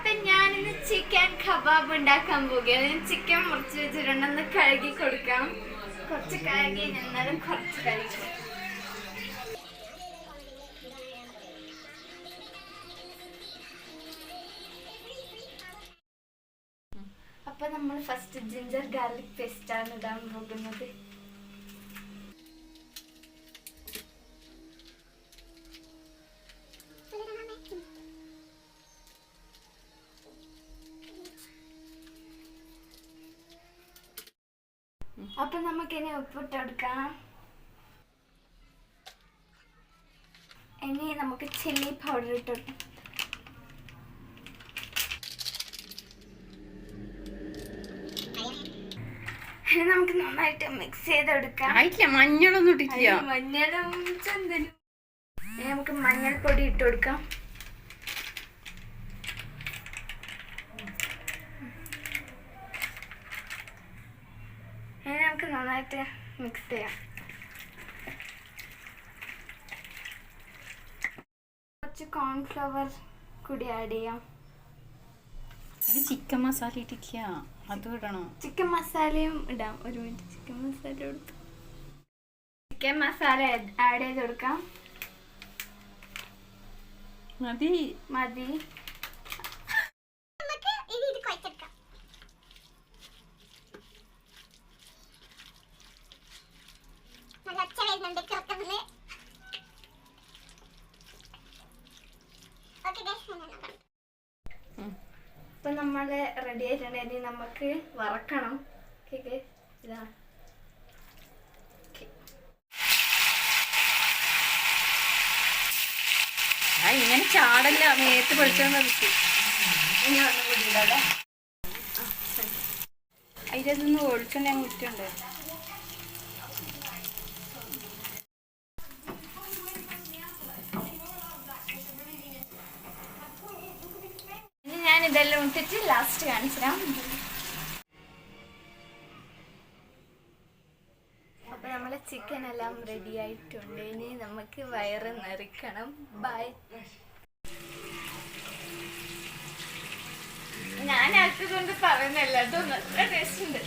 അപ്പൊ ഞാനിന്ന് chicken kebab ഉണ്ടാക്കാൻ പോവുകയാണ്. ചിക്കൻ മുറിച്ച് വെച്ചിട്ടുണ്ടെന്ന് കഴുകി കൊടുക്കണം. കുറച്ച് കഴുകി എന്നാലും കുറച്ച് കഴുകി. അപ്പൊ നമ്മൾ ഫസ്റ്റ് ജിഞ്ചർ ഗാർലിക് പേസ്റ്റ് ആണ് ഇടാൻ പോകുന്നത്. അപ്പൊ നമുക്കിനി ഉപ്പിട്ടെടുക്കാം. ഇനി നമുക്ക് ചില്ലി പൗഡർ ഇട്ടെടുക്കാം. ഇനി നമുക്ക് നന്നായിട്ട് മിക്സ് ചെയ്തെടുക്കാം. മഞ്ഞളൊന്നും ഇട്ടിട്ടില്ല. മഞ്ഞളും ചന്ദനും. ഇനി നമുക്ക് മഞ്ഞൾപ്പൊടി ഇട്ട് കൊടുക്കാം. ഇനി നമുക്ക് നന്നായിട്ട് മിക്സ് ചെയ്യാം. കുറച്ച് കോൺഫ്ലവർ കൂടി ആഡ് ചെയ്യാം. ചിക്കൻ മസാല ഇട്ടില്ല, അത് ഇടണം. ചിക്കൻ മസാലയും ഇടാം. ഒരു മിനിറ്റ്, ചിക്കൻ മസാല എടുത്തു. ചിക്കൻ മസാല ആഡ് ചെയ്ത് കൊടുക്കാം. മതി മതി. ഇപ്പൊ നമ്മള് റെഡി ആയിട്ടുണ്ടെങ്കിൽ നമുക്ക് വറക്കണം. ഇതാ ഇങ്ങനെ ചാടല്ല, മേത്ത് പൊളിച്ചോണ്ട് ഇനി ഒന്നും കൂടി ഇടാല്ലേ. അതിലൊന്ന് ഒളിച്ചോണ്ട് ഞാൻ കുറ്റുണ്ട്. ഞാൻ ഇതെല്ലാം ഇട്ടിട്ട് ലാസ്റ്റ് കാണിച്ചാം. അപ്പൊ നമ്മളെ ചിക്കൻ എല്ലാം റെഡി ആയിട്ടുണ്ട്. ഇനി നമുക്ക് വയറ് നിറയ്ക്കണം. ബൈ. ഞാൻ ആക്കിയതുകൊണ്ട് പറയുന്നല്ല, കേട്ടോ. നല്ല ടേസ്റ്റ് ഉണ്ട്.